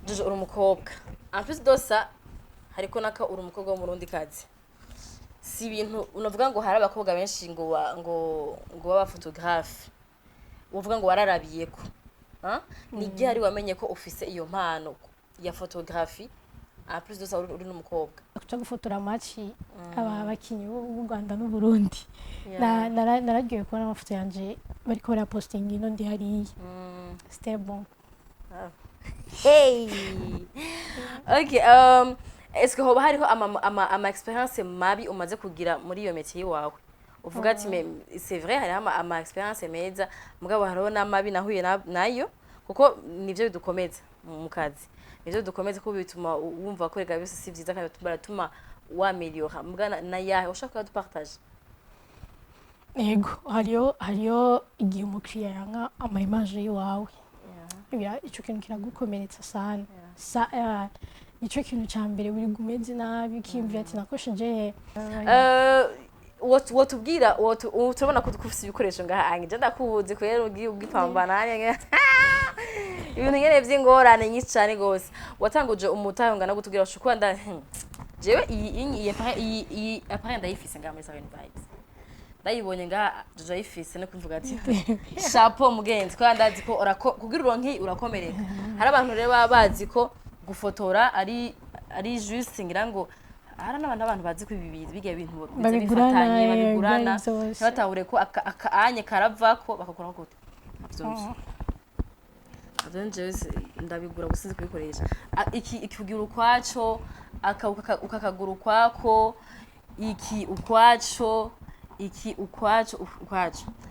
Jojo uri umukobwa en plus de ça hariko naka uri umukobwa w'umurundi kazi si ibintu unavuga ngo hari abakobwa benshi ngo baba photographe uvuga ngo wararabiyeko ni gihari wamenye ko ufise iyo mpano ya photographie en plus de ça uri n'umukobwa kuja gufotora match abakinyi b'u Rwanda n'u Burundi naragiye kubona amafoto yanje bariko bara posting ino ndi hariya c'était bon. Hey okay est-ce que hoba hariho ama experience mabi umaze kugira muri iyo métier wawe uvuga ati c'est vrai hari ama experience meza mugabo hariho n'amabi nahuye nayo kuko nivyo bidukomeza mu kazi nivyo dukomeze ko bituma wumva ko rega byose si byiza kandi baratuma wameliora mugana na yahe ushaka dupartage. Yego hariyo igihe umukiriya yanka ama image yiwawe ico kintu kiragukomeretsa sana nico kintu ca mbere buri gumeze nabi kimvira ati nakosheje watubwira turabona ko dufise ibikoresho ngaha anje ndakubuze kwera ugipambana ibintu nyene vy'ingorane nyinshi cane gose watanguje umutahe ngana gutubwira ushukwa nda jewe iyi appareil ndayifise ngaha muri Seven Vibes ndayibonye ngaha Jojo ayifise no kuvuga ati chapeau mugenzi ko ndazi ko kugira uronki urakomereka hari abantu rero babazi ko gufotora ari juste ngira ngo hari n'abantu bazi ko ibi bigiye ibintu bifatanye babigurana batahure ko anye karavako bakakora gute Avengers ndabigura gusize kubikoresha ikikugira ukwaco ukakagura ukwako iki ukwaco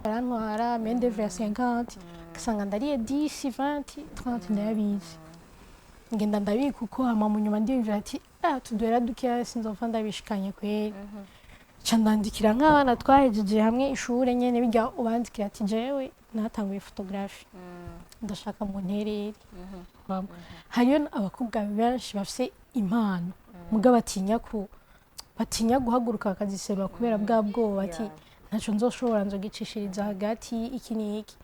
barantwara mende vers 50 kasanga ndariye 10 20 30 ndabizi ngenda ndabika uko hama mu nyuma ndiyumvira ati tudwera duke sinzopfa ndabishikanye kweri candandikira nk'abana twahejeje hamwe ishure nyene bijya ubandikira ati jewe natanguye photography ndashaka mu ntereri hariyo abakobwa benshi bafise impano mugabo batinya guhaguruka bakaziserura kubera bwa bwoba ati ntaco nzoshobora nzogicishiriza hagati iki n'iki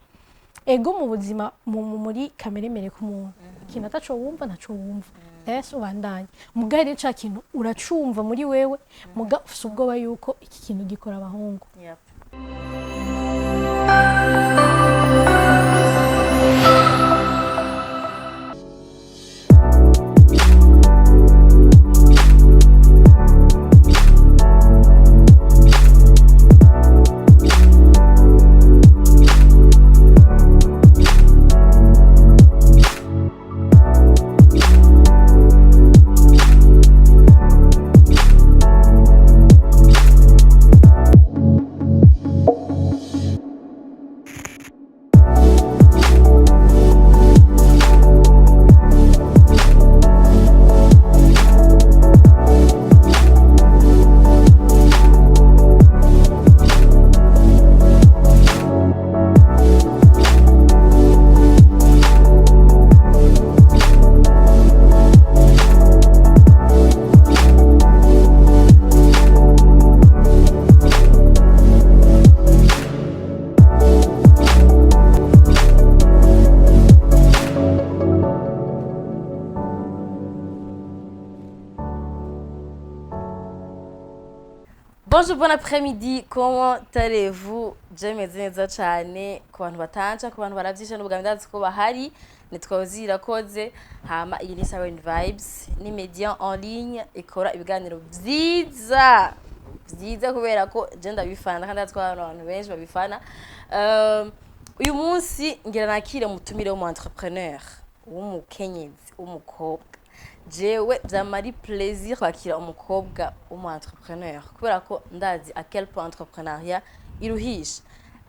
ego mu buzima muri kameremere k'umuntu ikintu ataco wumva ntaco wumva ese ubandanye mugari ca kintu uracumva muri wewe muga ufise ubwoba yuko iki kintu gikora abahungu. Bonjour, bon après-midi, comment allez-vous? Jemeze neza cyane ku bantu batanca ku bantu baravyisha n'ubwa ndazi ko bahari nitwazira koze hama iyi ni Seven Vibes ni media en ligne ikora ibiganiro vyiza kubera ko je ndabifana kandi atwa abantu benshi babifana uyu munsi ngira nakire mutumire wo mu entrepreneur w'umukenyezi w'umukobwa jewe byamari plaisir kwakira umukobwa w'umu entrepreneur kubera ko ndazi à quel point entrepreneuriat iruhisha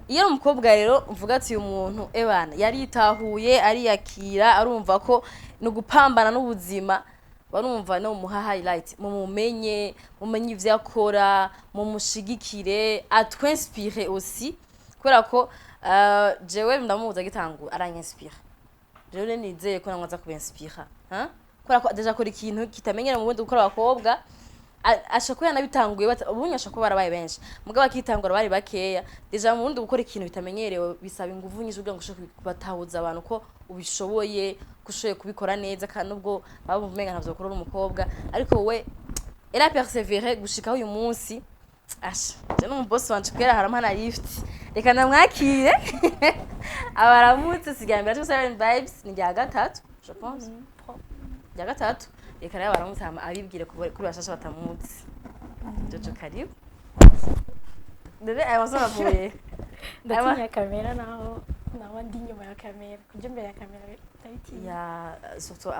iyo umukobwa rero mvuga ati uyu muntu ebana yaritahuye ari yakira arumva ko no gupambana n'ubuzima barumva no muha highlight mumenye ivyo yakora mumushigikire atwinspire aussi kubera ko jewe ndamuza gitangu aranyispire jewe nizeye ko namwaza kubinspira kubera ko deja kora ikintu kitamenyera mu bundi gukora abakobwa ashaka yanabitanguye ubunye ashaka barabaye benshi mugabo akitangura bari bakeya deja mu bundi gukora ikintu bitamenyerewe bisaba ingufu nyinshi kugira ngo ushobore kubatahuza abantu ko ubishoboye kushoboye kubikora neza kandi ubwo baba umenga ntavyo gukora umukobwa ariko we era persévérer gushika uyu munsi asha je no boss wanje kwera haramana lift reka ndamwakire abaramutse sigambira cyo 7 vibes ni rya gatatu je pense rya gatatu reka rero baramutse abibwire kuri bashasha batamutse jojo karibu bebe ayamaso avuye ndatinya kamera naho ndi nyuma ya kamera kujya imbere ya kamera ndabitinya ya surtout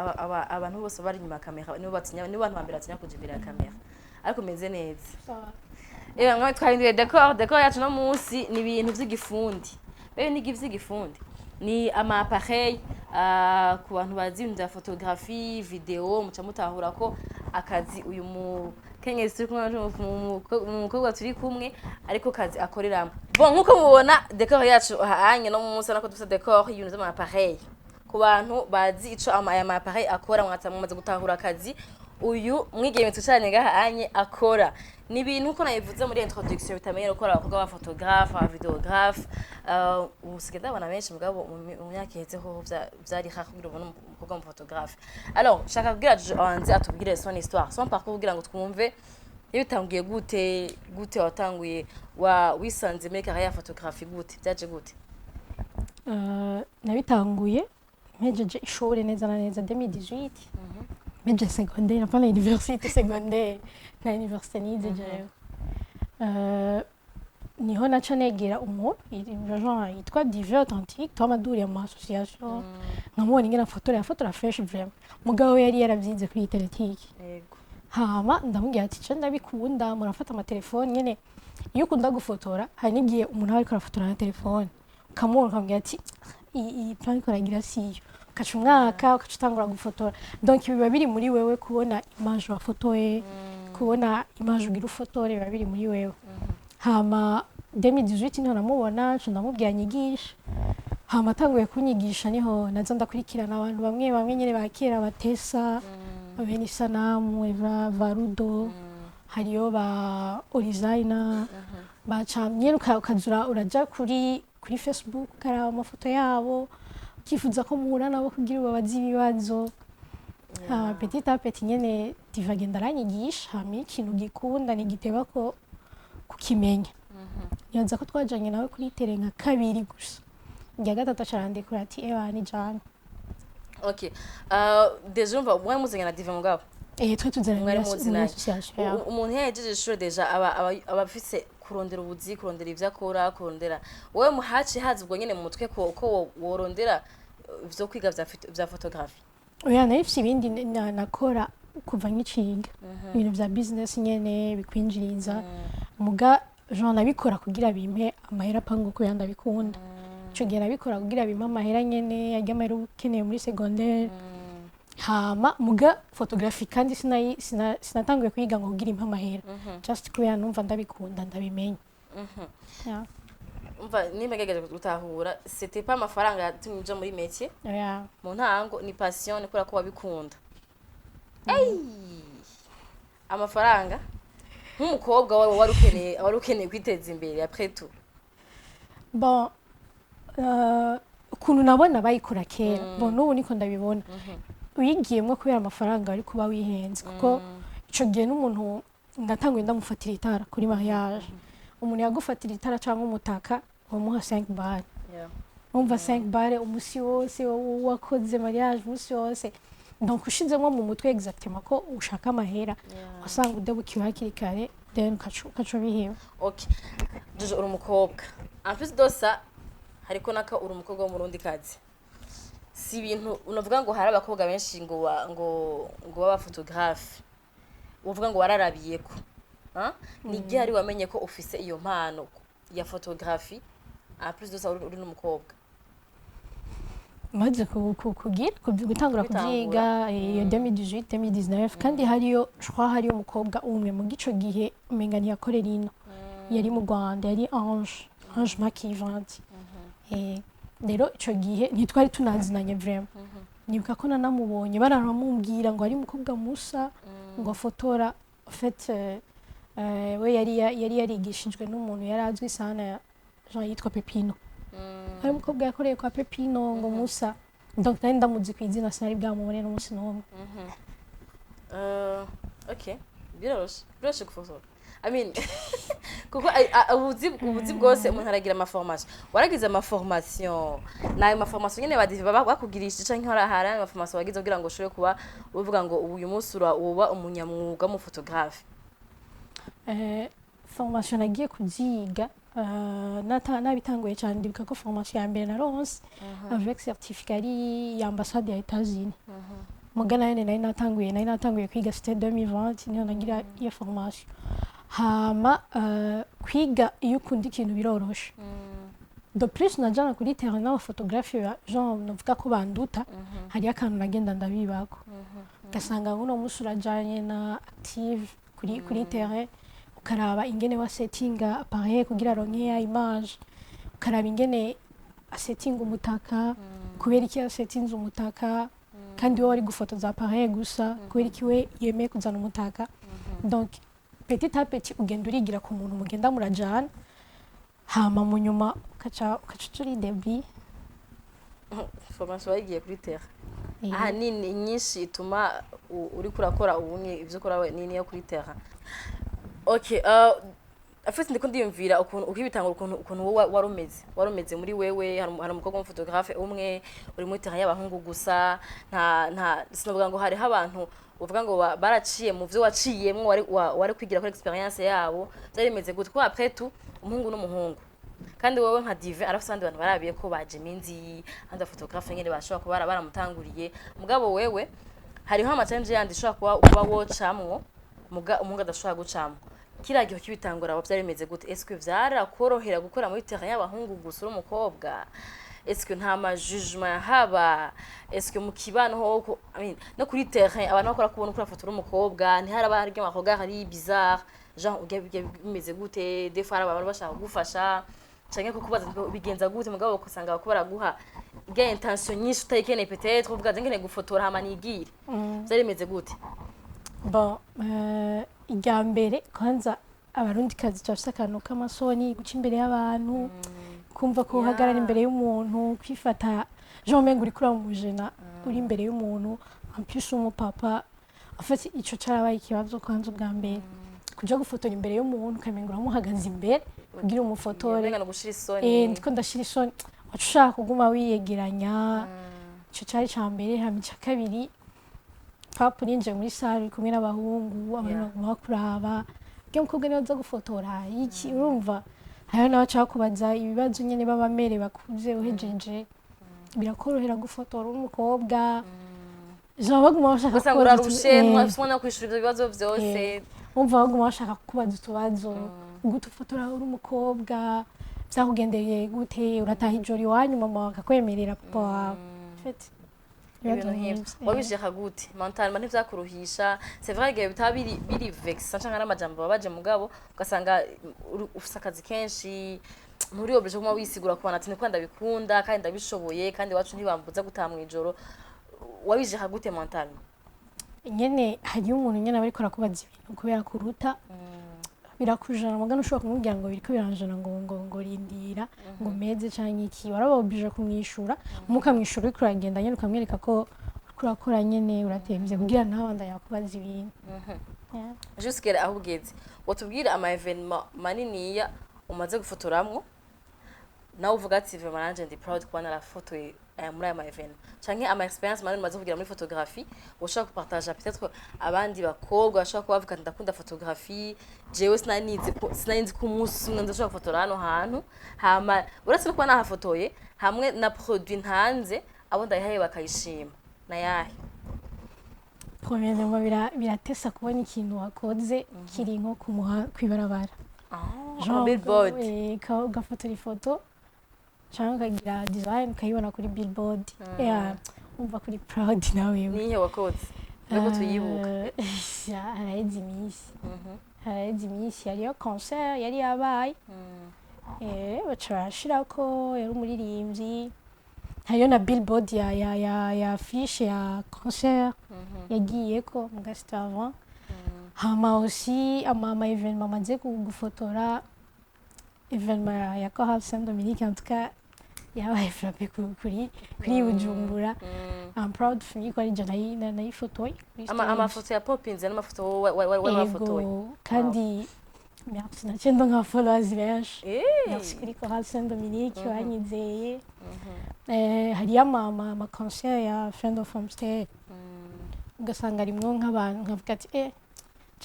abantu bose bari nyuma ya kamera nibo batinya nibo bantu bambira atinya kujya imbere ya kamera ariko meze neza mwe twahinduye decor yacu no munsi ni ibintu by'igifundi bebe ni ivy'igifundi ni ama appareil ku bantu bazi ibintu bya photographie video muca mutahura ko akazi uyu mukenyezi turi kumwe umukobwa turi kumwe ariko kazi akoreramo bon nkuko mubona decor yacu hanye no munsi nako dufite decor y'ibintu by'ama appareil ku bantu bazi ico ama appareil akora mwamaze gutahura akazi uyu mwigeme tucanye gahanye akora ni ibintu uko nayivuze muri introduction bitamenyera gukora abakobwa ba photographe ba videographe usigenda abana benshi mugabo mu myaka ihezeho byari hafi kugira ubone umukobwa mu photographe alors shaka kugira anze atubwire son histoire son parcours kugira ngo twumve yabitanguye gute watanguye wisanze muri carrière ya photographie gute byaje gute nabitanguye mpejeje ishuri neza na neza 2018 mpejeje secondaire enfin la université secondaire na université nize jewe niho naca negera umuntu yitwa Dive Authentique twamaduriye mu association nkamubona ingena fotora fresh vraiment mugabo yari yaravyize kuri teletike yego hama ndamubwira ati cyo ndabikunda murafata ama telefone nyene iyo ukunda gufotora hari nigiye umuntu ariko arafotora na telefone ukamubona ukamubwira ati iyi plan koragira siyo ukaca umwaka ukaca utangura gufotora donc biba biri muri wewe kubona image wafotoye kubona image ugira ufotore biba biri muri wewe hama 2018 niho namubona ndamubwira nyigisha hama tanguye kunyigisha niho naza ndakurikirana abantu bamwe nyene bakera batesa abeni sanamu eva varudo hariyo ba Orizaina bacamye ukazura uraja kuri Facebook karaba amafoto yabo kifuza ko muhura nabo kugira babazi ibibazo petit à petit nyene divagenda ranyigisha hama ikintu gikunda nigiteba ko kukimenya yanza ko twajanye nawe kuri terenga kabiri gusa njya gatatu carandikura ati ni jana okay deja umva mwe muzenya na Dive mugabo twe tuzana mwari muzina umuntu yajeje ishuri deja abafise kurondera ubuzi kurondera ivyo akora kurondera wowe muhaci hazi ubwo nyene mu mutwe ko worondera ivyo kwiga vya photography oya nayifise ibindi nakora kuva nkiciga ibintu vya business nyene bikwinjiriza muga Jean nabikora kugira bimpe amahera pango ko yandabikunda ico gihe nabikora kugira bimpe amahera nyene yarya amahera ukeneye muri secondaire hama muga photography kandi sinatanguye kwiga ngo kugira impe amahera just kubera numva ndabikunda ndabimenya umva nimegegeje gutahura c'était pas amafaranga yatumye uja muri métier mu ntango ni passion ni kora ko wabikunda amafaranga nk'umukobwa wari ukeneye kwiteza imbere après tout bon ukuntu nabona bayikora kera bon n'ubu niko ndabibona uyigiyemwo kubera amafaranga ari kuba wihenze kuko ico gihe n'umuntu ndatanguye ndamufatira itara kuri mariage umuntu yagufatira itara cyangwa umutaka bamuha 5 bar umva 5 bar umusi wose wakoze mariage umusi wose donc ushizemo mu mutwe exactement ko ushaka amahera usanga udabukiwe hakiri kare then kaco biheba okay Jojo uri umukobwa en plus de ça hariko naka uri umukobwa wo mu Burundi kazi si ibintu unavuga ngo hari abakobwa benshi ngo baba photographe uvuga ngo wararabiyeko ni gihari wamenye ko ufise iyo mpano ya photography en plus de ça uri n'umukobwa maze gutangura kuvyiga iyo 2018 2019 kandi hariyo hariyo umukobwa umwe mu gico gihe umenga ntiyakorera ino yari mu Rwanda yari Ange Makivanti rero ico gihe ntitwari tunazinanye vraiment nibuka ko nanamubonye bararamubwira ngo ari umukobwa musa ngo afotora en fait we yari yarigishijwe n'umuntu yari azwi sana Jean yitwa Pepino hari umukobwa yakoreye kwa Pepino ngo Musa donc nari ndamuzi ku izina sinari bwamubone n'umunsi n'umwe okay biroroshe gufotora I mean kuko ubuzi bwose umuntu aragira amaformation waragize amaformation nayo maformation nyene bakugirisha canke harahara amaformation wagize kugira ngo ushobore kuba uvuga ngo uyu munsi uba umunyamwuga mu photographe formation nagiye kuziga nabitanguye cyane ndibuka ko formation ya mbere naronse avec certificat ya ambassade ya États-Unis mugana nari natanguye kwiga c'était 2020 niho nagira iyo formation hama kwiga iyo ukunda ikintu biroroshe de plus najana kuri terrain na photographe genre novuga ko banduta hari akantu nagenda ndabibako gasanga uno musi urajanye na active kuri terrain ukaraba ingene wa settinga appareil kugira ronke ya image ukaraba ingene setting umutaka kubera iki settings umutaka kandi wowe ari gufotoza appareil gusa kubera iki we yemeye kuzana umutaka donc petit à petit ugenda urigira ku muntu mugenda murajana hama mu nyuma ukaca turi debris formation wagiye kuri terre aha nini nyinshi ituma uri kurakora ubunye ivyo ukora we nini yo kuri terre okay afite ndiko ndiyumvira ukuntu ukibitanga ukuntu warumeze muri wewe hari umukobwa w'umphotographe umwe uri muri terrain y'abahungu gusa nta sinovuga ngo hari abantu uvuga ngo baraciye mu byo waciyemwe wari kwigira kuri experience yabo byaremeze gute ko après tout umuhungu n'umuhungu kandi wowe nka dive arafite abandi bantu barabiye ko baje minzi andi photographe nyene bashobora kuba baramutanguriye mugabo wewe hariho ama challenge yandi ishobora kuba wocamwo umuhungu adashobora gucamwo kiragiho kibitangura abo byaremeze gute est-ce que vyarakorohera gukora muri terrain y'abahungu gusa umukobwa est-ce que nta majugement haba est-ce que mu kibano ho I mean no kuri terrain abantu bakora kubona kuri foto umukobwa ntiharaba haryo amakoga hari bizarre genre bimeze gute des fois abantu bashaka kugufasha canke ko kubaza bigenza gute mugabo kusanga bakubara guha bya intention nyinshi utayikeneye peut-être uvuga ngene gufotora hama nigire byaremeze gute bon ijya mbere kwanza abarundi kazi cyafise akantu k'amasoni guca imbere y'abantu kumva ko uhagarara imbere y'umuntu kwifata jean mengo uri kuri umujena uri imbere y'umuntu ampusha umupapa afite ico carabaye ikibazo kwanza ubwa mbere kuja gufotora imbere y'umuntu ukamenga uramuhagaze imbere kugira umufotore ndiko ndashira isoni wacushaka kuguma wiyegeranya ico cari ca mbere hama ica kabiri papa ninje muri salle kumwe n'abahungu abantu bakuraba byo mukobwa niyo zo gufotora iki urumva hayo nabaca kubaza ibibazo nyene babamere bakuze uhejeje birakorohera gufotora umukobwa jean baguma bashaka gusanga urarushe ntwafumana kwishura ibyo bibazo byose umva baguma bashaka kubaza utubazo gutufotora uri umukobwa byakugendeye gute urataha ijoro iwanyu mama akakwemerera papa wawe wabishaka gute mentalement ntivyakuruhisha c'est vrai que bitaba biri vexa canke n'amajambo babaje mugabo ugasanga ufise akazi kenshi muri oblige kuma wisigura kubana ati niko ndabikunda kandi ndabishoboye kandi wacu ntibambuza gutaha mu ijoro wabishaka gute mentalement nyene hari umuntu nyene bariko rakubaza ibintu kubera kuruta birakujana mugano ushobora kumubwira ngo biriko biranjana ngo rindira ngo meze canke iki warabobije kumwishura mukamwishura uriko uragenda nyene ukamwereka ko kurakora nyene uratemvye kugira ntabanda yakubaza ibintu jusqu'à aho ugeze watubwira ama evenement maniniya umaze gufotoramwo nawe uvuga ati vraiment nanje ndi proud kubana la photo muri aya event canke ama experience manini maze kugira muri photographie ushaka kupartager peut-être abandi bakobwa bashaka kubavuga ndakunda photographie jewe sinanizi ko umunsi umwe ndashaka gufotora hano hantu hama uretse ko nahafotoye hamwe na produit ntanze abo ndayihaye bakayishima na yahe premièrement biratesa kubona ikintu wakoze kiri nko kwibarabara billboard ugafotora ifoto cyangwa ukagira design ukayibona kuri billboard umva kuri proud nawe nihe wakoze nubwo tuyibuka haraheze iminsi yariyo concert yari yabaye baca barashirako yari umuririmbyi hariyo na billboard ya affiche ya concert yagiyeko mu gasita avant hama aussi ama evenement maze gufotora evenement ya Chorale Saint-Dominique en tout cas yabaye frappé kuri Bujumbura. I'm proud of me ko ari je nayifotoye kuri stage. amafoto ya popinze n'amafoto wafotoye kandi merci nacyenda nka followers benshi. Merci kuri Chorale Saint-Dominique banyizeye. Hari ama concert ya Friend of Homestay. Ugasanga rimwe nk'abantu nkavuga ati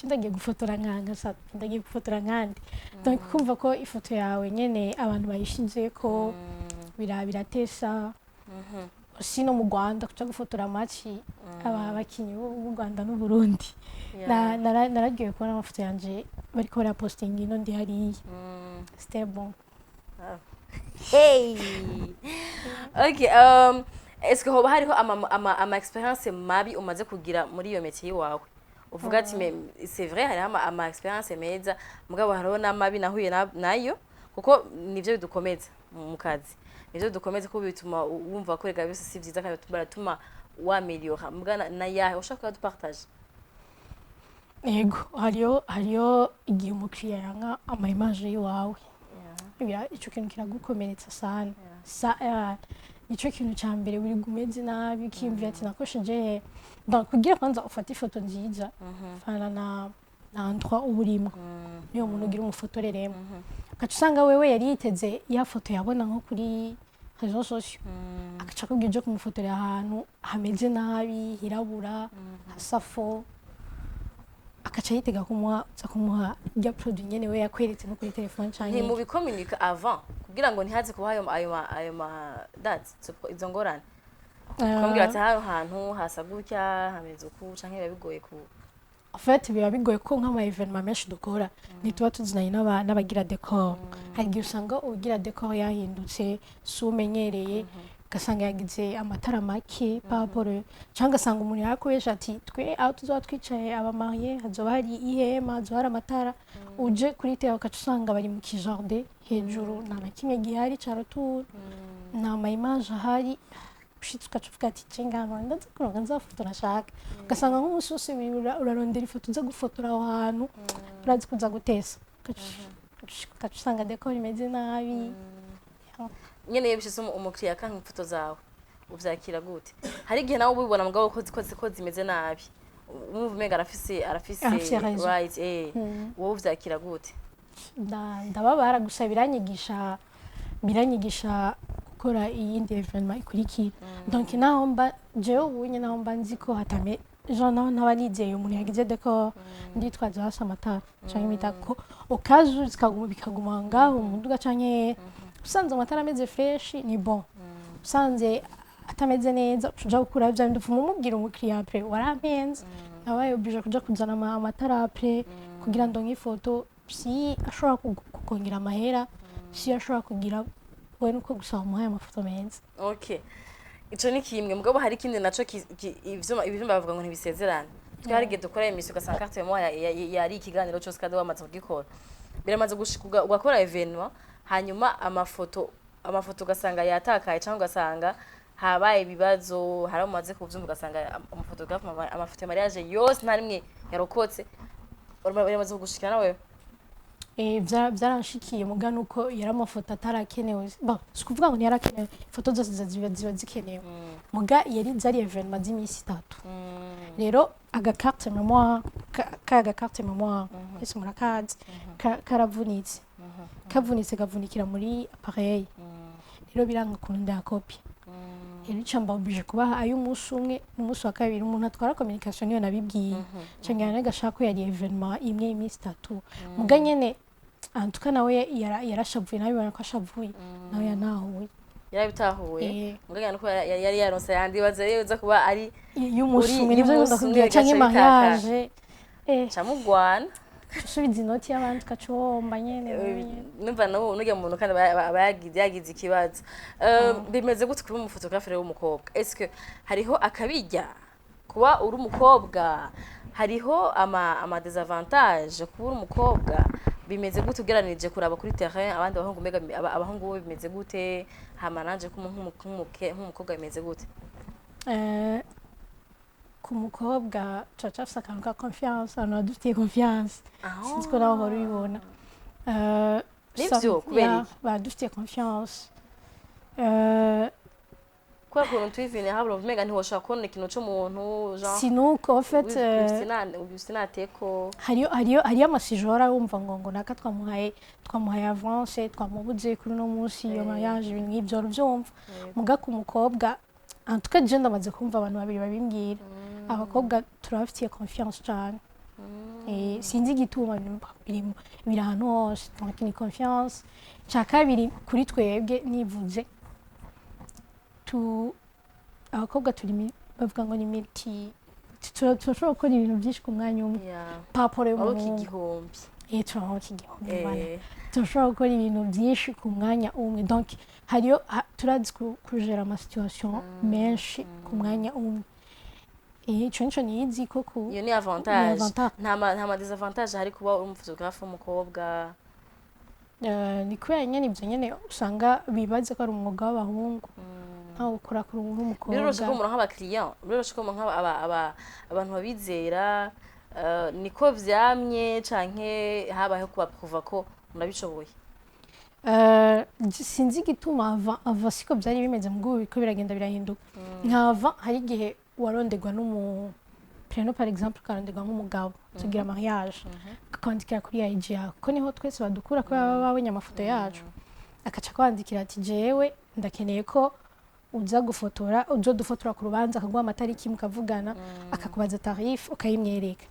ndagiye gufotora nkanga sa ndagiye gufotora nkandi. Donc kumva ko ifoto yawe nyene abantu bayishinze ko biratesa. Sino mu Rwanda kuca gufotora match abakinyi b'u Rwanda n'u Burundi. Naragiye kubona amafoto yanje bariko bara posting ino ndi hariya. C'était bon. Hey. Okay, est-ce que hoba hariho ama experience mabi umaze kugira muri iyo métier wawe? Uvuga ati c'est vrai hariho ama experience meza mugabo hariho n'amabi nahuye nayo kuko nivyo bidukomeza mu kazi. Nivyo dukomeze ko bituma wumva ko rega byose si byiza kandi baratuma wameliora mugana na yahe ushaka dupartage. Yego hariyo igihe umukiriya yanka ama image yiwawe. Ico kintu kiragukomeretsa sana. Nico kintu ca mbere uri gumeze nabi kimvira ati nakosheje donc kugira kwanza ufata ifoto nziza fana na endroit uburimo niyo umuntu ugira umufotoreremo akaca usanga wewe yari yiteze ya foto yabona nko kuri réseaux sociaux akaca kubwije kumufotorera ahantu hameze nabi hirabura hasafo akaca yitega kumuha ya produit nyene we yakweretse no kuri telefone cyane ni mu bicommunique avant kugira ngo ntihaze kuba ayo ma dates izo ngorane kumbwira ati hano hantu hasa gutya hameze uku canke biba bigoye ku en fait biba bigoye ko nk'ama evenement menshi dukora nituba tuzinanye n'abagira decor hari igihe usanga ugira decor yahindutse sumenyereye ugasanga yagize amatara make paporo cyangwa asanga umuntu yakoresha ati twe aho tuzoba twicaye abamariye hazoba hari ihema hazoba hari amatara uje kuri teo ukaca usanga bari mu kijardin hejuru nta na kimwe gihari caratura nta ma image ahari ushitse ukaca uvuga ati cengano ndaza kuronka nzafotora nashaka ugasanga nk'umunsi wose urarondera ifoto uza gufotora aho hantu urazi kuza gutesa ukaca usanga decor imeze nabi nyene yebishise umukiriya kanka ifoto zawe uvyakira gute hari igihe nawe ubibona mugabo ko zimeze nabi umva umenga arafise right wowe uvyakira gute ndababara gusa biranyigisha gukora iyindi evenement ikurikira donc naho mba jewe ubunye naho mba nzi ko hatame jean naho ntaba nizeye umuntu yagize decor nditwaza hasi amatara canke imitako okazu bikaguma ngaho umuduga canke usanze amatara ameze fresh ni bon usanze atameze neza uja gukura bya ndupfu mumubwira umukiriya après warampenze nabaye oblige kuja kuzana amatara après kugira ndonke ifoto si ashobora kukongera amahera si ashobora kugira we nuko gusaba umuhaye amafoto meza. Okay, ico ni kimwe mugabo hari ikindi naco ivyo bavuga ngo ntibisezerana twari gihe dukora emission ugasanga carte mémoire yari ikiganiro cyose kandi wamaze kugikora biramaze gushika ugakora evenement hanyuma amafoto ugasanga yatakaye cyangwa ugasanga habaye ibibazo haramaze kuvyumva ugasanga amafoto mariage yose nta rimwe yarokotse biramaze kugushikira nawe. Byaranshikiye mugana uko yari amafoto atarakenewe sikuvuga ngo ntiyarakenewe ifoto zose ziba zikenewe muga yari zari evenement z'imisi 3 rero aga carte mémoire ese murakazi karavunitse kavunikira muri appareil rero biranga kunda copy rero cyamba oblige kubaha ayo umunsi umwe n'umunsi wa kabiri umuntu atwara communication niyo nabibwiye cyangwa nagashaka ko yari evenement imwe imisi 3 muga nyene antuka nawe yarashavuye nabibona ko ashavuye nawe yanahuye yarabitahuye muganya nuko yari yaronse yandi baza yeza kuba ari y'umunsi umwe nivyo ndakubwira cyangwa mariage camugwana subiza inoti y'abandi kacomba nyene numva n'ujya mu muntu kandi yagize ikibazo bimeze gute kuba umufotographe w'umukobwa est-ce que hariho akabijya kuba uri umukobwa hariho ama désavantage kuba uri umukobwa bimeze gute ugeranije kuraba kuri terrain abandi bahungu mega abahungu bimeze gute hamananje nk'umukobwa bimeze gute ku mukobwa caca afise akantu ka confiance abantu badufitiye confiance sinzi ko nawe uhora ubibona nivyo kubera badufitiye confiance kwa kuntu twivine habura umenga ntiwoshaka kubona ikintu c'umuntu genre sinuko en fait sinateko hariyo amasijora wumva ngo naka twamuhaye avance twamubuze kuri no munsi yo mariage ibintu nk'ibyo ubyumva muga ku mukobwa en tout cas je ndamaze kumva abantu babiri babimbwira abakobwa turabafitiye confiance cyane sinzi igituma biri ahantu hose ni confiance cya kabiri kuri twebwe nivuze abakobwa turi bavuga ngo ni miti turashobora gukora ibintu byinshi ku mwanya umwe paporo y'umuhungu turaho k'igihumbi turashobora gukora ibintu byinshi ku mwanya umwe donc hariyo turazi kujera amasituwasiyo menshi ku mwanya umwe ico nico niyizi ko iyo ni avantage nta ma desavantage hari kuba uri umufotographe w'umukobwa ni kubera nyene ibyo nyene usanga bibaze ko ari umwuga w'abahungu ntawe ukora kuri umukobwa biroroshe ko umuntu nk'abakiriya biroroshe ko umuntu abantu babizera niko vyamye canke habayeho kubaprova ko murabishoboye sinzi igituma ava siko byari bimeze mugubu ko biragenda birahinduka nkava hari igihe warondegwa preno par exemple karondegwa nk'umugabo tugira mariage akandikira kuri IG yawe ko niho twese badukura ko baba babonye amafoto yacu akaca kwandikira ati jewe ndakeneye ko uza gufotora uzodufotora ku rubanza akaguha amatariki mukavugana akakubaza tarif ukayimwereka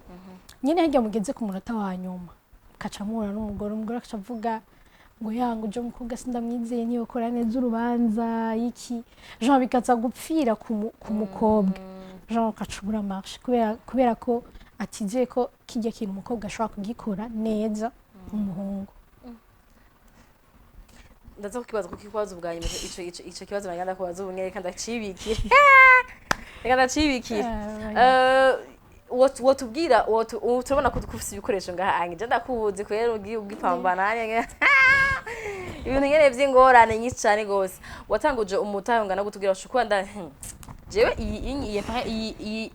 nyine hirya mugeze ku munota wa nyuma akaca muhura umugore akaca avuga ngo yangu uje mukobwa sindamwizeye niyo kora neza urubanza iki Jean bikaza gupfira ku mukobwa Jean akacubura marche kubera ko atizeye ko kijya kintu umukobwa ashobora kugikora neza umuhungu ndaza kukibaza kuko ikibazo bwanyuma ico kibazo baganda kubaza ubunyereka ndacibikira reka ndacibikira wotubwira turabona ko dufite ibikoresho ngaha anje ndakubuze ko rero ugipambana hanya ibintu nyene vy'ingorane nyinshi cyane gose watanguje umutayo ngana gutubwira shukwa nda jewe iyi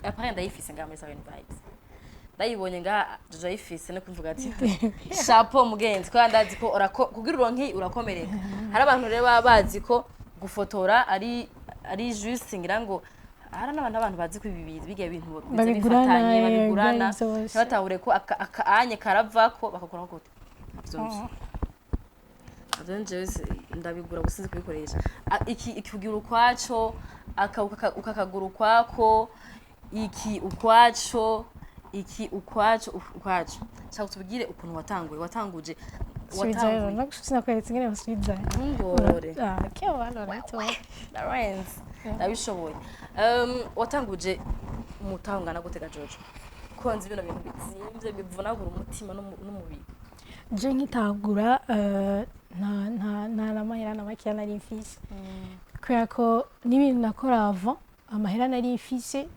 appareil ndayifise ngaha muri 7 vibes ndayibonye ngaha jojo ayifise no kuvuga ati chapeau mugenzi ko ndazi ko kugira uronki urakomereka hari abantu rero babazi ko gufotora ari juste ngira ngo hari n'abantu bazi ko ibi bigiye ibintu bifatanye babigurana batahure ko anye karavako bakakora gute Avengers ndabigura gusize kubikoresha iki ukwaco ukakagura ukwako iki ukwaco shaka tubigire ukuntu watanguje sinakweretse ngene basubiza ngore kebana Lawrence ndabishoboye watanguje umutangana gutega Jojo konzi bino bintu bizimvye bivunagura umutima n'umubiri je nkitagura nta mahera n'amakiya nari mfise kubera ko n'ibintu nakora avant amahera nari mfise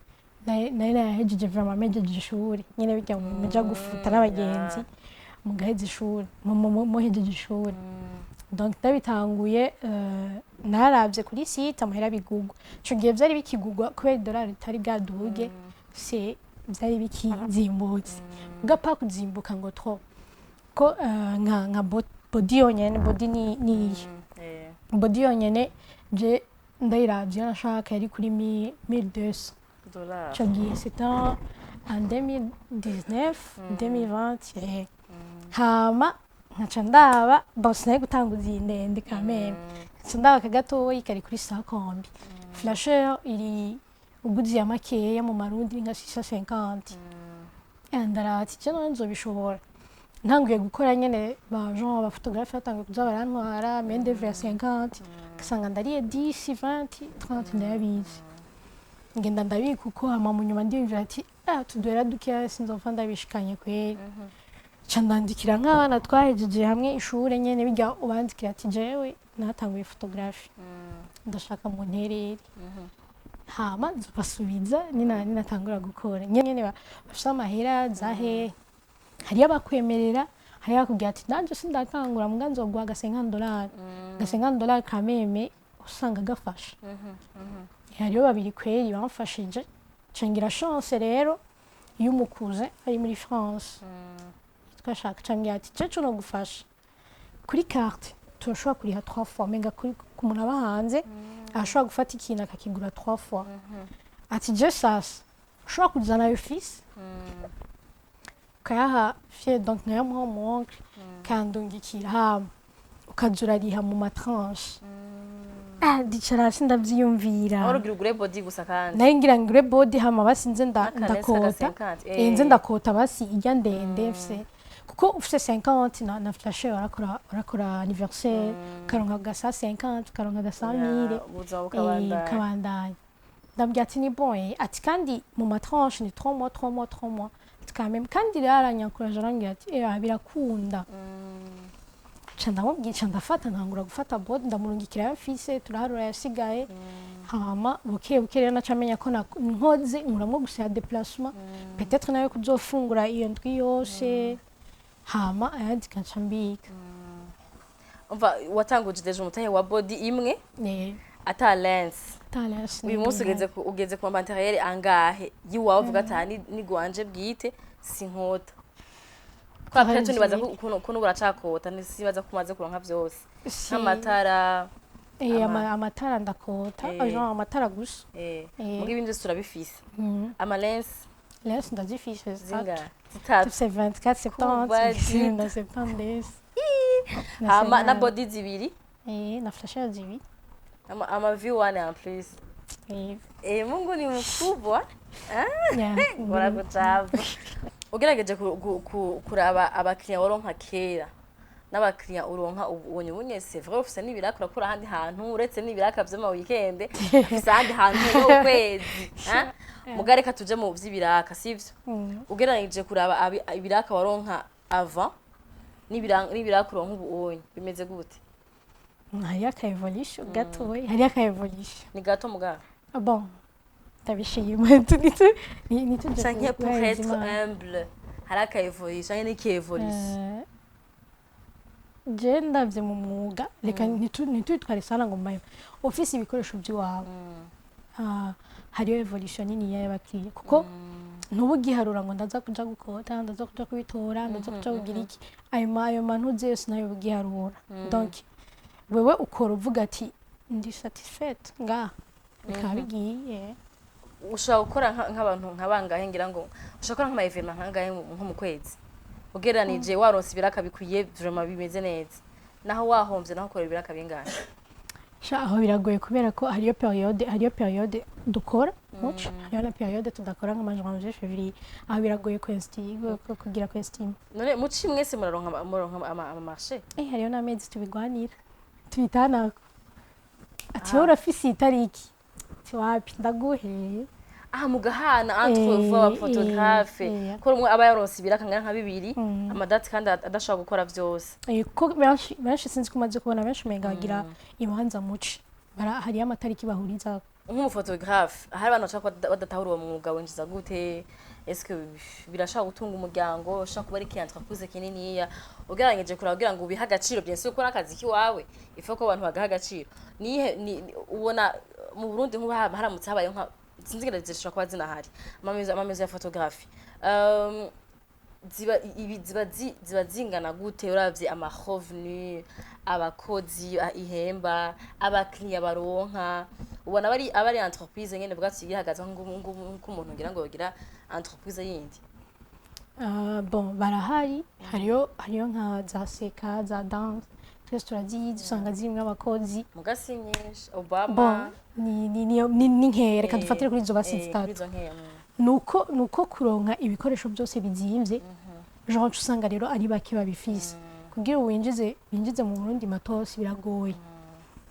nari nahejeje vraiment mejeje ishuri nyene bijya muja gufuta n'abagenzi mugaheza ishuri muhejeje ishuri donc ndabitanguye naravye kuri site amahera bigugwa ico gihe vyari bikigugwa kubera dollar itari bwaduge c'est vyari bikizimbutse gapa kuzimbuka ngo trop ko nka body yonyene body ni body yonyene je ndayiravye nashaka yari kuri 1200 dollars ico gihe c'était en 2019 2020 hama nkaca ndaba bose nayo gutanguza iyi ndende kameme nkaca ndaba kagatoyi kari kuri 100 flasher iri uguzi ya makeya mu marundi nka 650 ndarati je none nzobishobora ntanguye gukora nyene ba Jean ba photographe batanguye kuza barantwara mende vers 50 kasanga ndariye 10 20 30 ndabizi ngenda ndabika uko hama mu nyuma ndiyumvira ati tudwera duke sinzopfa ndabishikanye kweri candandikira nk'abana twahejeje hamwe ishure nyene bijya ubandikira ati jewe natanguye photography ndashaka mu ntereri hama basubiza ninatangura gukora nyene bafite amahera zahe hari abakwemerera hari akubwira ati nanje sindakangura muganzo gwa $50 kameme usanga gafasha hariyo babiri kweri bamfashije cangira chance rero y'umukuze ari muri France yitwa Shaka cangira ati cece no gufasha kuri carte turashobora kuriha 3 fois menga kuri ku muntu aba hanze ashobora gufata ikintu akakigura 3 fois ati je sasa ushobora kuzana ayo fils ukayaha fie donc nkayamuha mu oncle kandungikira hama ukazurariha mu matranche dicara hasi ndavyiyumvira aho rugira ugure body gusa kandi nayo ngira ngure body hama basi nze ndakota ndakota nze ndakota basi ijya ndende fise kuko ufise 50 na flashe warakora anniversaire karonka gasa 50 karonka gasa 1000 kabandanya ndabwira ati ni bon ati kandi mu matranche ni 3 mois 3 mois 3 mois quand même kandi rero aranyankuraje arangira ati birakunda ndamubwira ndafata nkangura gufata bode ndamurungikira ya fise turaharura yasigaye hama buke rero naca amenya ko nkoze nkuramwo gusa ya déplacement peut-être nawe kuzofungura iyo ndwi yose hama ayandi kanca mbika umva watanguje deje umutahe wa body imwe ata lens uyu munsi ugeze ku materiel angahe yiwawe uvuga ati ni gwanje bwite sinkota kwa petu nibaza kuno buracakota nisibaza kumaze kuronka byose nk'amatara amatara ndakota ajo amatara gusa mugi ibindi turabifise ama lens ndazifise zinga c'est 24 70 na 70 hama na body zibiri na flashe zibiri ama view one en plus Mungu ni mkubwa warakuchava ugerageje kuraba abakiriya waronka kera n'abakiriya uronka ubonye bunye c'est vrai ufise n'ibiraka urakura ahandi hantu uretse n'ibiraka vy'ama weekend ufise ahandi hantu no kwezi mugareka tuje mu vy'ibiraka sivyo ugerageje kuraba ibiraka waronka avant n'ibiraka uronka ubonye bimeze gute hariya ka evolution gatoya hariya ka evolution ni gato muganga bon tabishimye ni tout ça pour être humble hariya ka evolution ni ki evolution je ndavye mu mwuga reka ntitwitware sana ngo mbaye office ibikoresho by'iwabo hariyo evolution nini y'abakiriya kuko ntubugiharura ngo ndaza kuja gukota ndaza kuja kubitora ndaza kuja kugira iki ayo mantuze yose nayo bugiharura donc wewe ukora uvuga ati ndi satisfaite nga bikabigiye ushaka gukora nk'abantu nkabangahe ngira ngo ushaka nk'ama evenement nkangahe nko mu kwezi ugeranije waronse ibiraka bikwiye vraiment bimeze neza naho wahomvye naho ukora ibiraka bingahe aho biragoye kubera ko hariyo periode dukora muco hariyo na periode tudakora nka janvier février aho biragoye kugira kwestime none muci mwese muraronka ama marché hariyo n'amezi tubigwanira tubitana ati wowe urafise itariki ati wapi ndaguheye mugahana entre vous abafotographe ko rumwe aba yaronse ibiraka nka bibiri amadati kandi adashobora gukora vyose ko benshi sinzi kumaze kubona benshi menga bagira ibanza muci hariyo amatariki bahuriza nk'umufotographe hari abantu bashaka badatahura uwo mwuga winjiza gute est-ce que birashaka gutunga umuryango ushaka kuba ari entreprise kininiya ugerangeje kugira ngo ubiha agaciro bien sûr ko nakazi kiwawe ifo ko abantu bagaha agaciro ni ubona mu Burundi nkuba haramutse habaye nka sinzigera zishobora kuba zinahari amamezo ya photography ziba zingana gute uravye ama revenu abakozi ihemba abakiriya baronka ubona abari entreprise nyene bwatsi gihagaza nk'umuntu ngira ngo yogira entreprise yindi bon barahari hariyo nka za seka za dance twese turazizi usanga zimwe abakozi mugasinyisha Obama ni nkere reka dufatire kuri izo basi zitatu nuko kuronka ibikoresho byose bizimvye genre usanga rero ari bake babifise kugira winjize mu Burundi matosi biragoye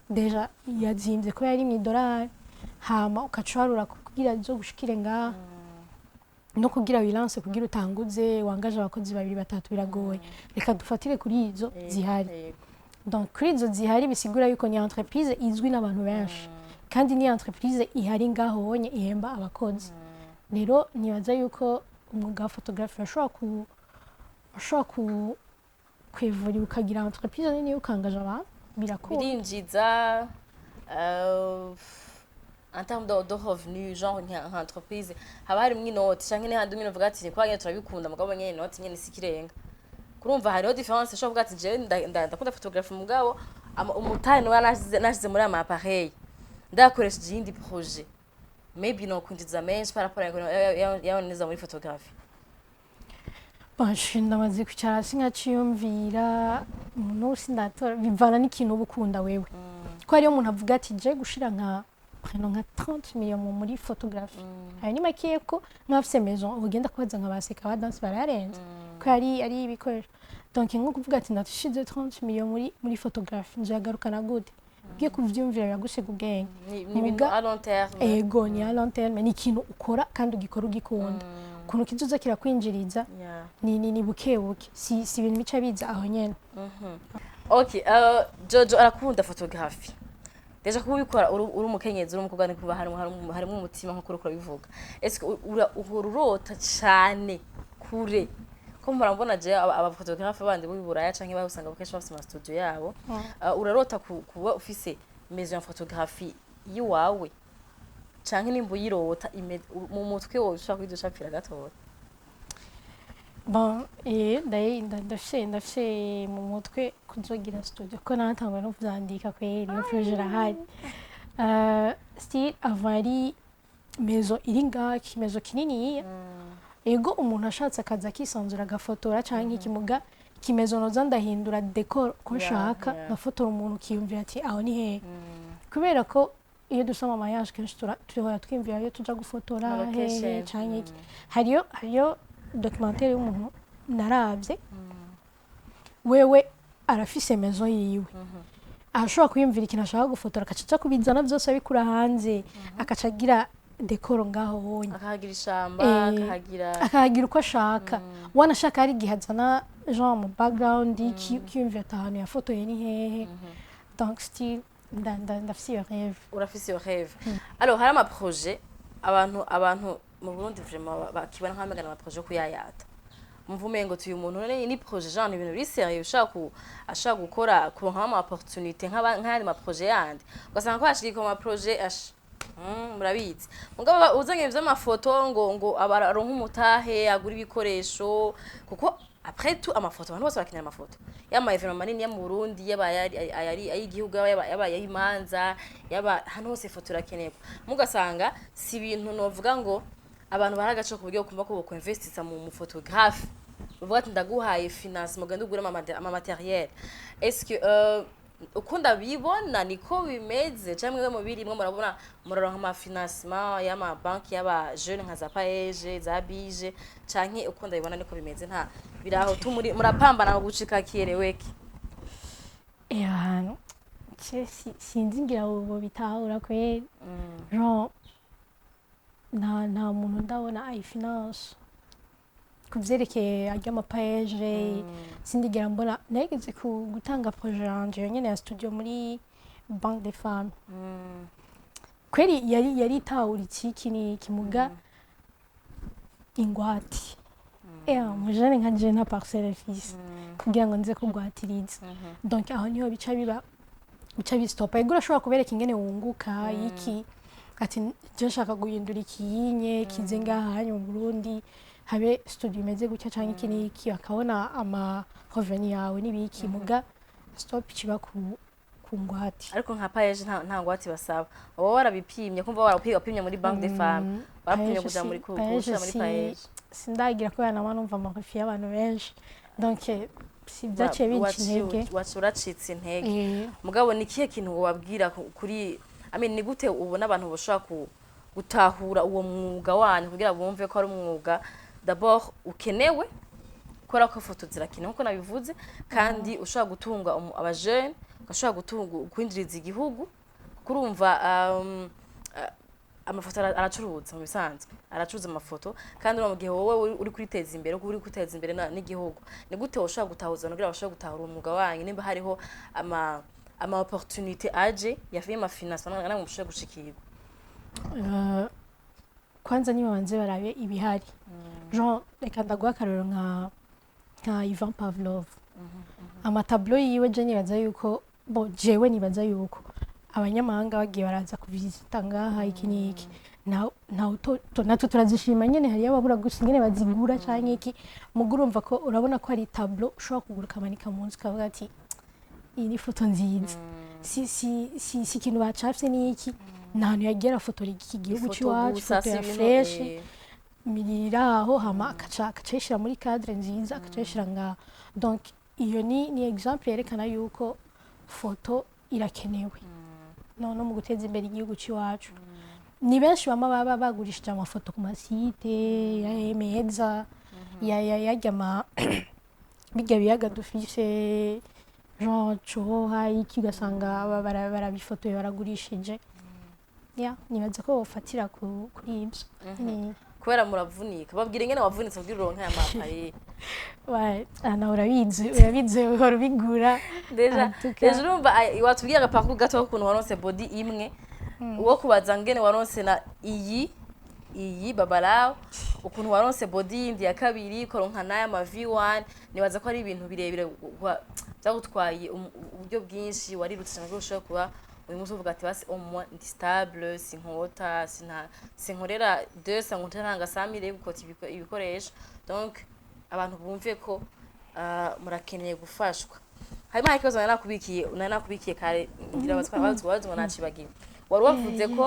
deja yazimvye ko yari $1 hama ukacwarura kugira zo gushikire nga no kugira bilance kugira utanguze wangaje abakozi 2-3 biragoye reka dufatire kuri izo zihari donc kuri izo zihari bisigura yuko ni entreprise izwi n'abantu benshi kandi ni entreprise ihari ngaho wonye ihemba abakozi rero nibaza yuko umwuga wa photographe ashobora kwevura ukagira entreprise nini ukangaje abantu birakora birinjiza en termes de revenu genre nka entreprise haba harimwo inoti canke n'ahandi umwe uvuga ati kwa nyene turabikunda mugabo nyene inoti nyene sikirenga kurumva hariho difference ushobora kuvuga ati jewe ndakunda photographe mugabo umutahe niwe nashize muri ama appareil ndakoresheje iyindi projet maybe no kwinjiza menshi par rapport yaboneza muri photographie. Bashi ndamaze kwicara sinkaciyumvira umuntu sindatora bivana n'ikintu ubukunda wewe ko hariyo umuntu avuga ati je gushira nka nka 30 millions muri photographie hari ni makiye ko nkafise maison ugenda kubaza nka baseka ba danse bararenze ko ari ibikoresho donc nko kuvuga ati ndatushize 30 millions muri photographie nzagarukana gute byo kuvyumvira biragusiga ubwenge ni à long terme ego ni à long terme ni ikintu ukora kandi ugikora ugikunda ukuntu kizoza kirakwinjiriza ni bukebuke si ibintu bica biza aho nyene. Okay, Jojo arakunda photography deja kuba ubikora uri umukenyezi uri umukobwa nikuba harimo umutima nko kuri bivuga est-ce que urota cyane kure ko murambona je aba photographe bandi b'iburaya canke bahusanga bukeshi bafite ama studio yabo urarota kuba ufise maison ya photographie yiwawe canke nimba uyirota mu mutwe wowe ushaka kwidushapira gatoya. Bon, ndafise mu mutwe kuzogira studio ko natangwa no kuvyandika kweri iyo projet irahari. Still avari maison iri ngaki maison kinini ego umuntu ashatse akaza kisanzura agafotora canke ikimuga kimezo noza ndahindura decor ko nshaka ngafotora umuntu kiyumvira ati aho ni he kubera ko iyo dusoma mariage kenshi turahora twimvira iyo tuja gufotora he canke iki hariyo documentaire y'umuntu naravye wewe arafise maison yiwe ashobora kwiyumvira ikintu ashaka gufotora akaca kubizana byose abikura hanze akacagira decor ngaho honye akahagira ishamba akahagira uko ashaka wanashaka ari gihazana genre mu background kiyumvira atahanu yafotoye ni hehe donc still ndafise iyo rêve. Urafise iyo rêve. Alors hari ama projet abantu mu Burundi vraiment bakibana nk'amagana ama projet kuyayata mvume ngo tuyu muntu ni projet genre ibintu biri serieux ashaka gukora kuronka ama opportunité nk'ayandi ma projet yandi ugasanga ko hashirika ama projet murabizi mugabo uzanye vy'amafoto ngo abaronka umutahe agura ibikoresho kuko après tout amafoto abantu bose bakenera amafoto yama evenement manini ya mu Burundi yaba ayari ayigihugu yaba yayimanza yaba hano hose foto irakenerwa mugasanga si ibintu novuga ngo abantu baragaco ku buryo kumva ko boko investisa mu photographe uvuga ati ndaguhaye finance muganda ugura ama matériel est-ce que ukunda bibona niko bimeze cyangwa mu birimwe murabona muraronka ama financement y'ama banki y'aba jeune nka za paege za bije canke ukunda bibona niko bimeze nta biraho tumuri murapambana gucika kireweki hano sinzi ngira ubu bitahura kweri genre nta muntu ndabona ay finance kuvyerekeye ajya amapaege sindigera mbona negeze gutanga projet yanje yonyene ya studio muri Banque des Femmes kweri yari itahura iki ni kimuga ingwati mujane nka je nta parcelle fils kugira ngo nze kugwatiriza donc aho niho bica bistopa igura shobora kubereka ingene wunguka iki ati je shaka guhindura ikiyinye kize ngaha mu Burundi habe studio imeze gutya canke iki niki akabona ama revenu yawe nibiki muga stop kiba ku ngwati ariko nka paege nta ngwati basaba wowe warabipimye kumva warapimye muri Banque des Femmes warapimye kuja muri kushira muri paege sindagira ko yana numva amafi y'abantu benshi donc si byaciye bincinege uracitse intege mugabo ni kihe kintu wabwira kuri ni gute ubona abantu bashaka gutahura uwo mwuga wanyu kugira bumve ko ari umwuga d'abord ukenewe kora ko foto zirakenewe nko nabivuze kandi ushaka gutunga abajeune gashaka gutunga kwinjiriza igihugu kurumva amafoto aracuruza mu bisanzwe aracuruza amafoto kandi no mu gihe wowe uri kwiteza imbere uri kwiteza imbere n'igihugu ni gute ushaka gutahuza kugira bashaka gutahura umwuga wanyu nimba hariho ama opportunité aje yafiye ama finance nanga mushaka gushikirwa kwanza niba banze barabe ibihari genre reka ndaguha akarero nka Ivan Pavlov amatablo yiwe je nibaza yuko jewe nibaza yuko abanyamahanga bagiye baraza kuvisita ngaha iki n'iki natwe turazishima nyene hariyo ababura gusa nyene bazigura canke iki mugo urumva ko urabona ko hari tableau ushobora kugura ukamanika mu nzu ukavuga ati iyi ni foto nziza si ikintu bacafye n'iki n'ahantu yagera fotora iki gihugu c'iwacu foto ya fresh miriraho hama akacishira muri cadre nziza akacishira ngaha donc iyo ni exemple yerekana yuko foto irakenewe no mu guteza imbere igihugu c'iwacu ni benshi baba bagurishije amafoto ku masite ya meza yajya bijya biyaga dufise Jean Choha iki gasanga barabifotoye baragurishije nibaza ko bafatira kuri ibyo kubera muravunika babwira ingene wavunitse kugira uronke aya makaye ana urabizi uhora ubigura deja urumva watubwiye agapaku gato k'ukuntu waronse body imwe uwo kubaza ngene waronse na iyi babalawo ukuntu waronse body yindi ya kabiri koronka n'aya ma V1 nibaza ko ari ibintu birebire byagutwaye uburyo bwinshi warirutse ngo ushobora kuba uyu munsi uvuga ati basi moins ndi stable sinkota sinkorera 200 nkutanga 100 gukota ibikoresho donc abantu bumve ko murakeneye gufashwa harimo ikibazo nanakubikiye kare ngira abatwabazo nacibagiwe wari wavuze ko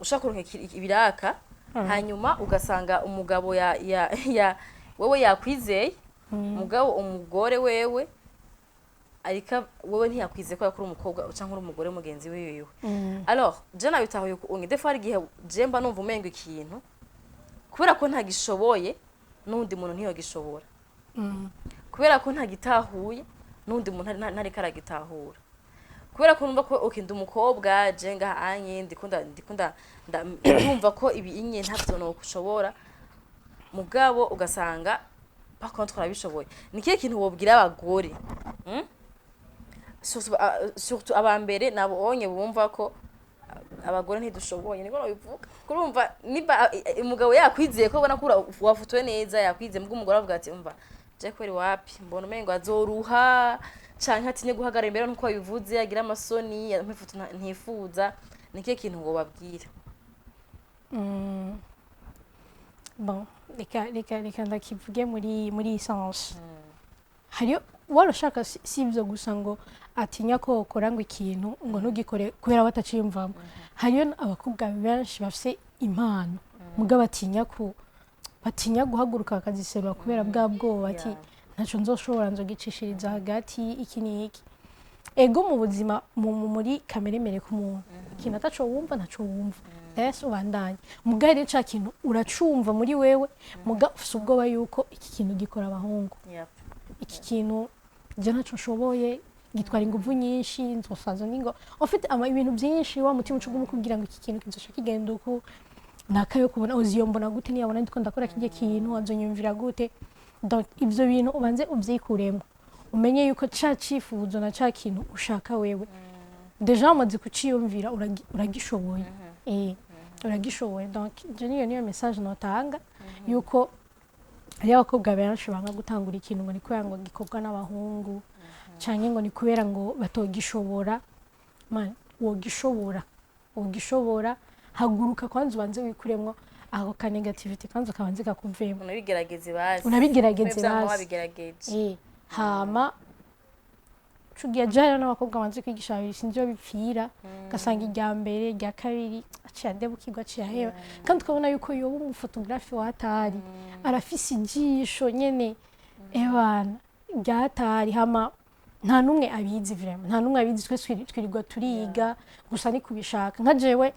ushaka kuronka ibiraka hanyuma ugasanga umugabo wewe yakwizeye mugabo umugore wewe ariko wewe ntiyakwizeye ko yakuri umukobwa cyangwa umugore mugenzi wewe alors je nabitahuye ko unge defari gihe je mba numva umengo ikintu kubera ko ntagishoboye n'undi muntu ntiyogishobora kubera ko ntagitahuye n'undi muntu ntari karagitahura kubera ko numva ko ndi umukobwa je ngaha anye ndikunda ndumva ko ibi inye ntavyo no kushobora mugabo ugasanga par contre arabishoboye nikiye kintu wobwira abagore surtout abambere nabo onye bumva ko abagore ntidushoboye niko bivuga kurumva niba umugabo yakwizeye ko ubona ko wafutuwe neza yakwizeye mbwo umugore avuga ati umva je kweri wapi mbona umengo azoruha canke atinye guhagarara imbere nuko bivuze agira amasoni yampifuta ntifuza nikiye kintu ngo babwira bon reka ndakivuge muri essence hariyo warashaka sivyo gusa ngo atinya ko ukora ngo ikintu ngo ntugikore kubera bataciyumvamo hariyo abakobwa benshi bafise impano mugabo batinya guhaguruka akaziserura kubera bwa bwoba ati ntaco nzoshobora nzogicishiriza hagati iki n'iki ego mu buzima muri kameremere k'umuntu ikintu ataco wumva ntaco wumva ese ubandanye mugabo rero ca kintu uracumva muri wewe mugabo ufise ubwoba yuko iki kintu gikora abahungu iki kintu je ntaco nshoboye gitwara inguvu nyinshi nzosaza ningo ufite ibintu byinshi wa mutima ucugumu kugira ngo iki kintu kizoshaka kigenda uko nakayo kubona uziyombona gute niyabona ndiko ndakora kijye kintu azonyumvira gute donc ibyo bintu ubanze ubyikuremo umenye yuko ca cifuzo na ca kintu ushaka wewe deja amaze kuciyumvira uragishoboye uragishoboye donc je niyo message notanga yuko ari abakobwa benshi banga gutangura ikintu ngo ni kubera ngo gikorwa n'abahungu canke ngo ni kubera ngo batogishobora man wogishobora haguruka kwanza ubanze wikuremwo aho ka negativity kwanza kabanze kakuvemo unabigerageze bazi hama cugiye jayo n'abakobwa banze kwigisha babiri sinzo bipfira gasanga irya mbere irya kabiri aciye ndebukirwa aciye aheba kandi ukabona yuko yoba umufotografi watari arafise ijisho nyene ebana ryatari hama nta numwe abizi vraiment nta numwe abizi twirirwa turiga gusa ni kubishaka nka jewe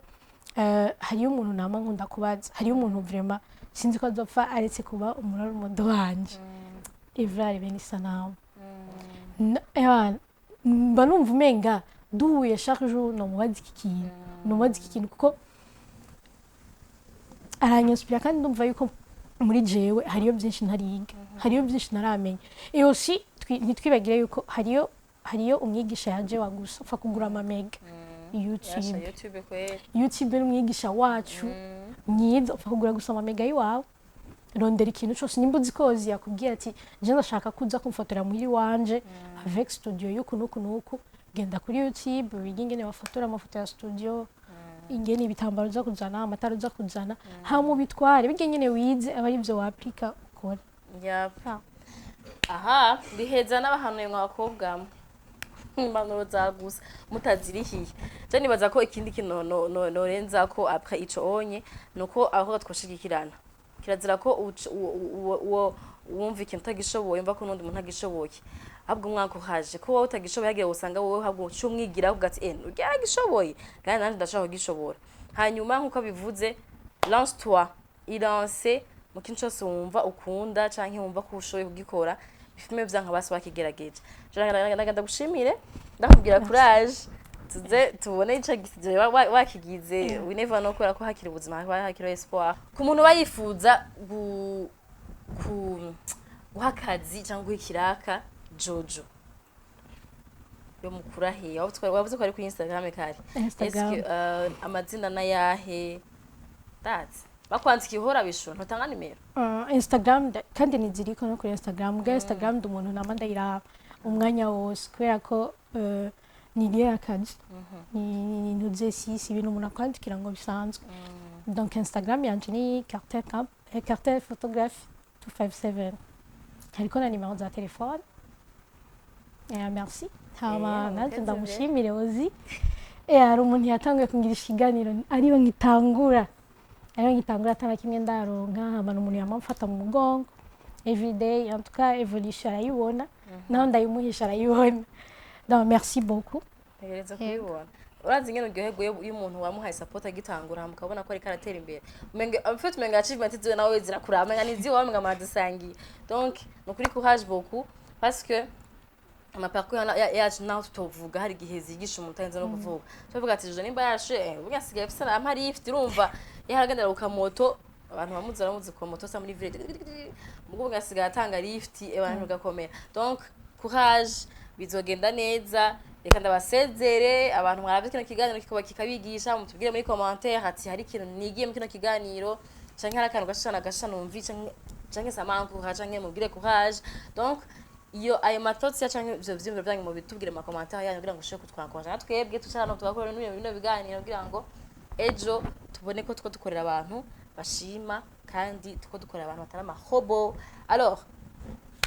hariyo umuntu nama nkunda kubaza hariyo umuntu vraiment sinzi ko azopfa aretse kuba umuraro wanje Evrari Benisa nawe mba numva umenga duhuye chaque jour nomubaza iki kintu kuko aranyaspira kandi ndumva yuko muri jewe hariyo byinshi ntariga hariyo byinshi naramenya iyo si ntitwibagire yuko hariyo umwigisha yaje wagusa upfa kugura amamega YouTube n'umwigisha wacu myiza upfa kugura gusa amamega yiwawe rondera ikintu cyose nimba uzi kozi yakubwira ati je ndashaka kuza kumfotora muri wanje avec studio yuko nuko genda kuri YouTube wiga ingene bafotora amafoto ya studio ingene ibitambaro uza kuzana amatara uza kuzana hama ubitware bijye nyene wize aba ari byo waplika ukora. Aha biheza n'abahanuye mw'abakobwa impanuro zagusa mutazirihiye je nibaza ko ikindi kintu norenza ko après ico onye nuko aho twoshigikirana kirazira ko wumva ikintu utagishoboye mva ko n'undi muntu agishoboye ahubwo umwaka uhaje ko wowe utagishoboye hagiye usanga wowe ahubwo cyumwigira avuga ati urya gishoboye kandi nanje ndashaka kugishobora hanyuma nkuko bivuze lance toi ilance mu kintu cyose wumva ukunda canke wumva ko ushoboye kugikora bifime byanka basi bakigerageje ndagenda gushimire ndakubwira courage tuze tubone ico gisize wakigize we never know ko hakiri ubuzima hakiri espoir ku muntu bayifuza guhakazi cyangwa ikiraka Jojo yo mukurahe wavuze ko ari kuri Instagram kari amazina na yahe that's bakwandika ihora bisho ntutanga nimero Instagram kandi niziriko no kuri Instagram Instagram umuntu namandayira umwanya wose kubera ko ni lié akazi ni nuze sisi ibintu umuntu akwandikira ngo bisanzwe donc Instagram yanje ni Cartel photographe 257 hariko na nimero za telefone merci hama nanjye ndamushimire ozi hari umuntu yatanguye kungira ikiganiro ariyo ngitangura atana kimwe ndaronka hama n'umuntu yamamfata mu mugongo everyday en tout cas evolution arayibona naho ndayimuhisha arayibona donc merci beaucoup tegereza kubibona urazi ngene uryoherwe iyo umuntu wamuhaye support agitangura mukabona ko ari karatera imbere umenge fait umenga achievement ziwe nawe zirakurama nizi wamenga amadusangi donc nukuri courage beaucoup parce que amaparcours yacu naho tutovuga hari gihe zigisha umuntu atanze no kuvuga tuvuga ati je nimba yashe ubwasigaye fisa amari ifite urumva yaragendera ku moto abantu bamuzi ku moto sa muri ville mugo bwasigaye atanga lift abantu gakomera donc courage bizogenda neza reka ndabasezere abantu mwarabe kino kiganiro kikabigisha mutubwire muri commentaire ati hari ikintu nigiye mu kino kiganiro canke hari akantu gashana numvi canke samanku canke mubwire courage donc iyo ayo matotsi ya canke ivyo vyimviro byanyu mu bitubwire mu commentaire yanyu kugira ngo ushobore kutwakoza natwebwe tucara no tugakora bino biganiro kugira ngo ejo tubone ko tuko dukorera abantu bashima kandi tuko dukorera abantu batari amahobo. Alors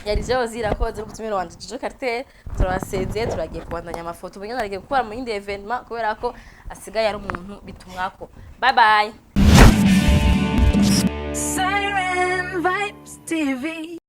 yari je Ozirakoze n'ubutumire wanje Jojo Cartel turabasezeye turagiye kubandanya amafoto ubunye naragiye gukora mu yindi evenement kubera ko asigaye ari umuntu bitumwako. Bye bye. Siren Vibes TV.